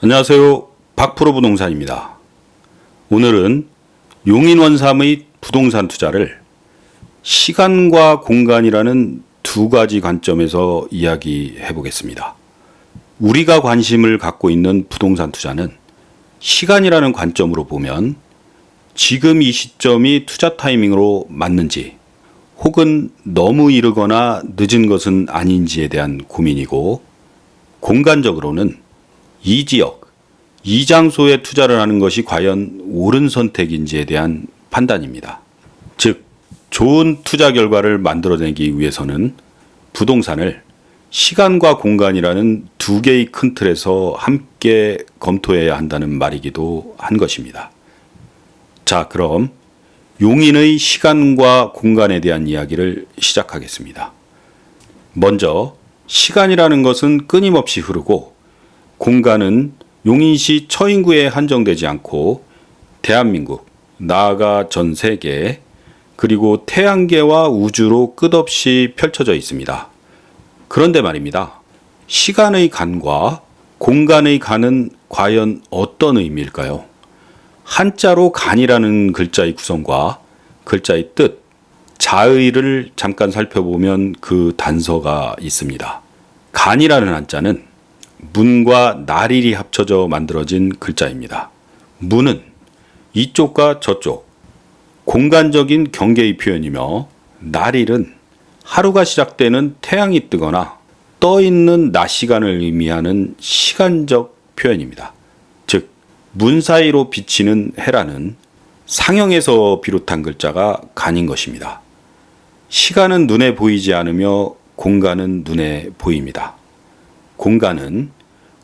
안녕하세요. 박프로 부동산입니다. 오늘은 용인원삼의 부동산 투자를 시간과 공간이라는 두 가지 관점에서 이야기해 보겠습니다. 우리가 관심을 갖고 있는 부동산 투자는 시간이라는 관점으로 보면 지금 이 시점이 투자 타이밍으로 맞는지 혹은 너무 이르거나 늦은 것은 아닌지에 대한 고민이고, 공간적으로는 이 지역, 이 장소에 투자를 하는 것이 과연 옳은 선택인지에 대한 판단입니다. 즉, 좋은 투자 결과를 만들어내기 위해서는 부동산을 시간과 공간이라는 두 개의 큰 틀에서 함께 검토해야 한다는 말이기도 한 것입니다. 자, 그럼 용인의 시간과 공간에 대한 이야기를 시작하겠습니다. 먼저 시간이라는 것은 끊임없이 흐르고, 공간은 용인시 처인구에 한정되지 않고 대한민국, 나아가 전 세계, 그리고 태양계와 우주로 끝없이 펼쳐져 있습니다. 그런데 말입니다. 시간의 간과 공간의 간은 과연 어떤 의미일까요? 한자로 간이라는 글자의 구성과 글자의 뜻, 자의를 잠깐 살펴보면 그 단서가 있습니다. 간이라는 한자는 문과 나릴이 합쳐져 만들어진 글자입니다. 문은 이쪽과 저쪽, 공간적인 경계의 표현이며, 나릴은 하루가 시작되는 태양이 뜨거나 떠 있는 낮 시간을 의미하는 시간적 표현입니다. 즉, 문 사이로 비치는 해라는 상형에서 비롯한 글자가 간인 것입니다. 시간은 눈에 보이지 않으며 공간은 눈에 보입니다. 공간은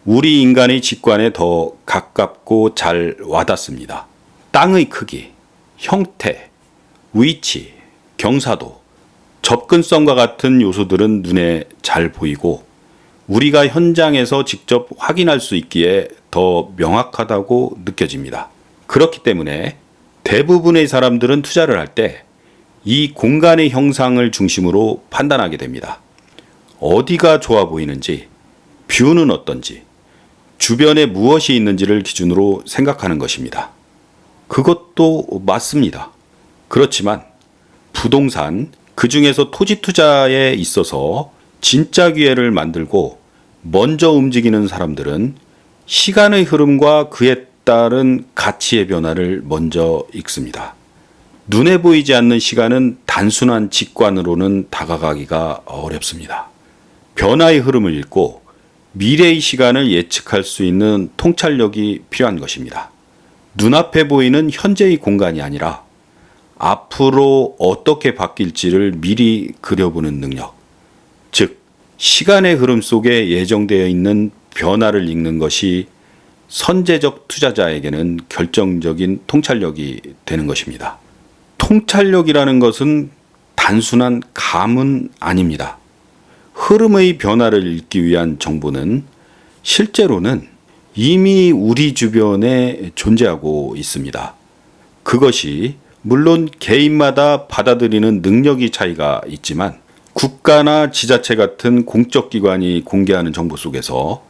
우리 인간의 직관에 더 가깝고 잘 와닿습니다. 땅의 크기, 형태, 위치, 경사도, 접근성과 같은 요소들은 눈에 잘 보이고 우리가 현장에서 직접 확인할 수 있기에 더 명확하다고 느껴집니다. 그렇기 때문에 대부분의 사람들은 투자를 할 때 이 공간의 형상을 중심으로 판단하게 됩니다. 어디가 좋아 보이는지, 뷰는 어떤지, 주변에 무엇이 있는지를 기준으로 생각하는 것입니다. 그것도 맞습니다. 그렇지만 부동산, 그 중에서 토지 투자에 있어서 진짜 기회를 만들고 먼저 움직이는 사람들은 시간의 흐름과 그에 따른 가치의 변화를 먼저 읽습니다. 눈에 보이지 않는 시간은 단순한 직관으로는 다가가기가 어렵습니다. 변화의 흐름을 읽고 미래의 시간을 예측할 수 있는 통찰력이 필요한 것입니다. 눈앞에 보이는 현재의 공간이 아니라 앞으로 어떻게 바뀔지를 미리 그려보는 능력, 즉 시간의 흐름 속에 예정되어 있는 변화를 읽는 것이 선제적 투자자에게는 결정적인 통찰력이 되는 것입니다. 통찰력이라는 것은 단순한 감은 아닙니다. 흐름의 변화를 읽기 위한 정보는 실제로는 이미 우리 주변에 존재하고 있습니다. 그것이 물론 개인마다 받아들이는 능력이 차이가 있지만 국가나 지자체 같은 공적 기관이 공개하는 정보 속에서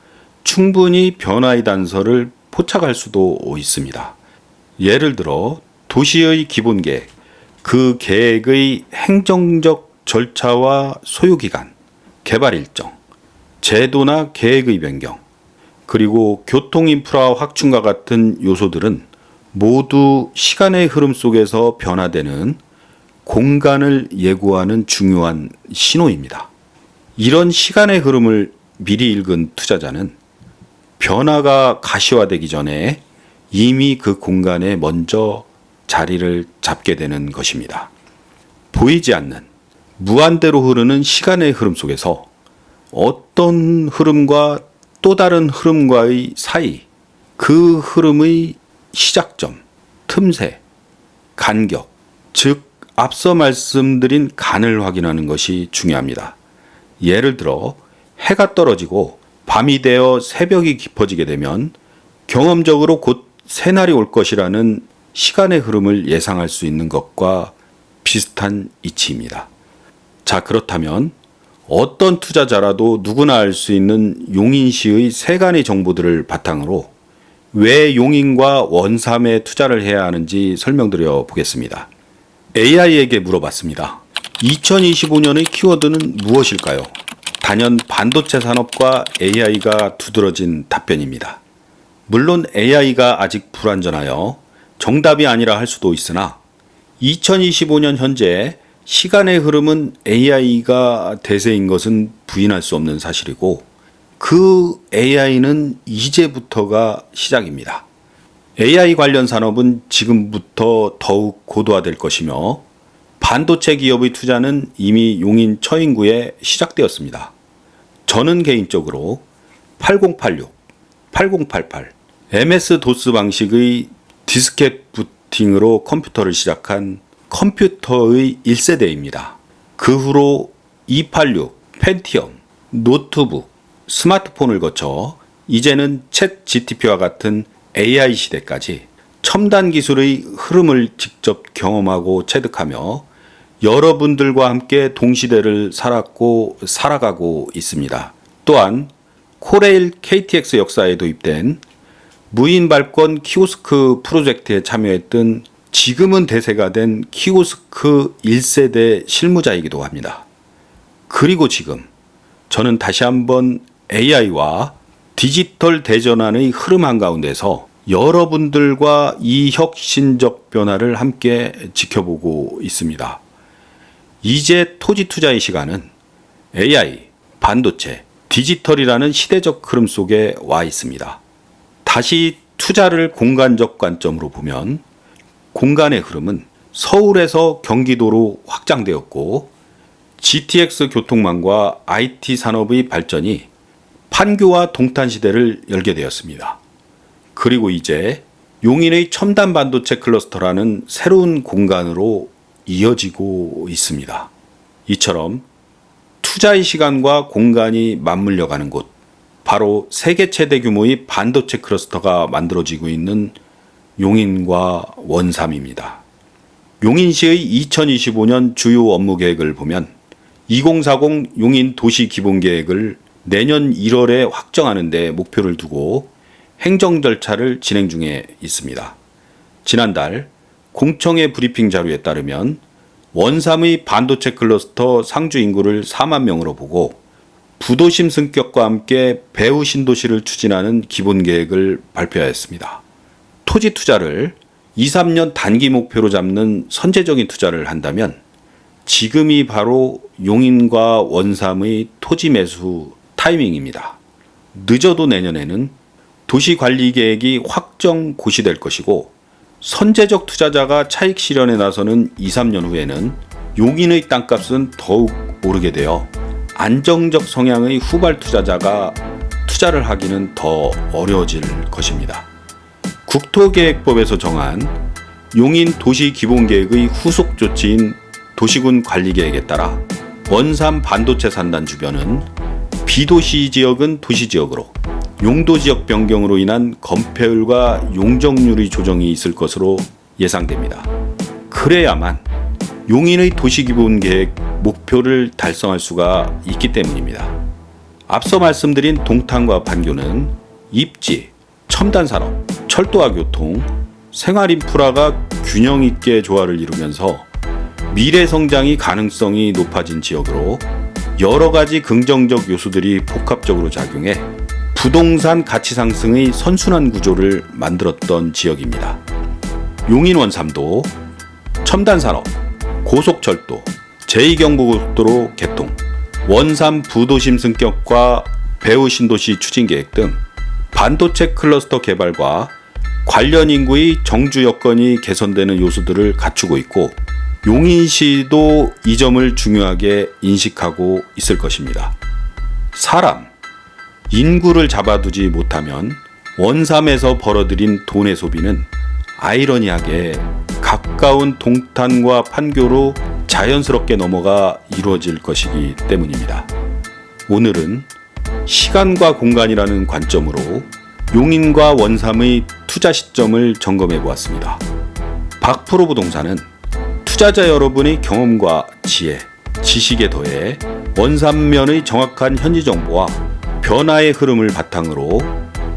충분히 변화의 단서를 포착할 수도 있습니다. 예를 들어 도시의 기본 계획, 그 계획의 행정적 절차와 소요기간, 개발 일정, 제도나 계획의 변경, 그리고 교통 인프라 확충과 같은 요소들은 모두 시간의 흐름 속에서 변화되는 공간을 예고하는 중요한 신호입니다. 이런 시간의 흐름을 미리 읽은 투자자는 변화가 가시화되기 전에 이미 그 공간에 먼저 자리를 잡게 되는 것입니다. 보이지 않는 무한대로 흐르는 시간의 흐름 속에서 어떤 흐름과 또 다른 흐름과의 사이, 그 흐름의 시작점, 틈새, 간격, 즉 앞서 말씀드린 간을 확인하는 것이 중요합니다. 예를 들어 해가 떨어지고 밤이 되어 새벽이 깊어지게 되면 경험적으로 곧 새날이 올 것이라는 시간의 흐름을 예상할 수 있는 것과 비슷한 이치입니다. 자, 그렇다면 어떤 투자자라도 누구나 알 수 있는 용인시의 세간의 정보들을 바탕으로 왜 용인과 원삼에 투자를 해야 하는지 설명드려 보겠습니다. AI에게 물어봤습니다. 2025년의 키워드는 무엇일까요? 단연 반도체 산업과 AI가 두드러진 답변입니다. 물론 AI가 아직 불완전하여 정답이 아니라 할 수도 있으나 2025년 현재 시간의 흐름은 AI가 대세인 것은 부인할 수 없는 사실이고 그 AI는 이제부터가 시작입니다. AI 관련 산업은 지금부터 더욱 고도화될 것이며 반도체 기업의 투자는 이미 용인 처인구에 시작되었습니다. 저는 개인적으로 8086, 8088, MS-DOS 방식의 디스켓 부팅으로 컴퓨터를 시작한 컴퓨터의 1세대입니다. 그 후로 286, 펜티엄, 노트북, 스마트폰을 거쳐 이제는 챗 GTP와 같은 AI 시대까지 첨단 기술의 흐름을 직접 경험하고 체득하며 여러분들과 함께 동시대를 살았고 살아가고 있습니다. 또한 코레일 KTX 역사에 도입된 무인 발권 키오스크 프로젝트에 참여했던 지금은 대세가 된 키오스크 1세대 실무자이기도 합니다. 그리고 지금 저는 다시 한번 AI와 디지털 대전환의 흐름 한가운데서 여러분들과 이 혁신적 변화를 함께 지켜보고 있습니다. 이제 토지 투자의 시간은 AI, 반도체, 디지털이라는 시대적 흐름 속에 와 있습니다. 다시 투자를 공간적 관점으로 보면 공간의 흐름은 서울에서 경기도로 확장되었고 GTX 교통망과 IT 산업의 발전이 판교와 동탄 시대를 열게 되었습니다. 그리고 이제 용인의 첨단 반도체 클러스터라는 새로운 공간으로 이어지고 있습니다. 이처럼 투자의 시간과 공간이 맞물려 가는 곳, 바로 세계 최대 규모의 반도체 클러스터가 만들어지고 있는 용인과 원삼입니다. 용인시의 2025년 주요 업무 계획을 보면 2040 용인 도시 기본 계획을 내년 1월에 확정하는 데 목표를 두고 행정 절차를 진행 중에 있습니다. 지난달 공청회 브리핑 자료에 따르면 원삼의 반도체 클러스터 상주 인구를 4만 명으로 보고 부도심 승격과 함께 배후 신도시를 추진하는 기본 계획을 발표하였습니다. 토지 투자를 2, 3년 단기 목표로 잡는 선제적인 투자를 한다면 지금이 바로 용인과 원삼의 토지 매수 타이밍입니다. 늦어도 내년에는 도시관리계획이 확정 고시될 것이고 선제적 투자자가 차익 실현에 나서는 2, 3년 후에는 용인의 땅값은 더욱 오르게 되어 안정적 성향의 후발 투자자가 투자를 하기는 더 어려워질 것입니다. 국토계획법에서 정한 용인 도시기본계획의 후속 조치인 도시군 관리계획에 따라 원삼 반도체 산단 주변은 비도시 지역은 도시지역으로 용도지역 변경으로 인한 건폐율과 용적률의 조정이 있을 것으로 예상됩니다. 그래야만 용인의 도시기본계획 목표를 달성할 수가 있기 때문입니다. 앞서 말씀드린 동탄과 판교는 입지, 첨단산업, 철도와 교통, 생활인프라가 균형 있게 조화를 이루면서 미래 성장이 가능성이 높아진 지역으로 여러 가지 긍정적 요소들이 복합적으로 작용해 부동산 가치 상승의 선순환 구조를 만들었던 지역입니다. 용인 원삼도 첨단산업, 고속철도, 제2경부고속도로 개통, 원삼 부도심 승격과 배후 신도시 추진 계획 등 반도체 클러스터 개발과 관련 인구의 정주 여건이 개선되는 요소들을 갖추고 있고 용인시도 이 점을 중요하게 인식하고 있을 것입니다. 사람, 인구를 잡아두지 못하면 원삼에서 벌어들인 돈의 소비는 아이러니하게 가까운 동탄과 판교로 자연스럽게 넘어가 이루어질 것이기 때문입니다. 오늘은 시간과 공간이라는 관점으로 용인과 원삼의 투자 시점을 점검해 보았습니다. 박프로 부동산은 투자자 여러분의 경험과 지혜, 지식에 더해 원삼면의 정확한 현지 정보와 변화의 흐름을 바탕으로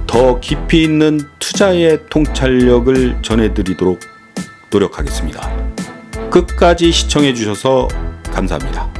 더 깊이 있는 투자 투자의 통찰력을 전해드리도록 노력하겠습니다. 끝까지 시청해 주셔서 감사합니다.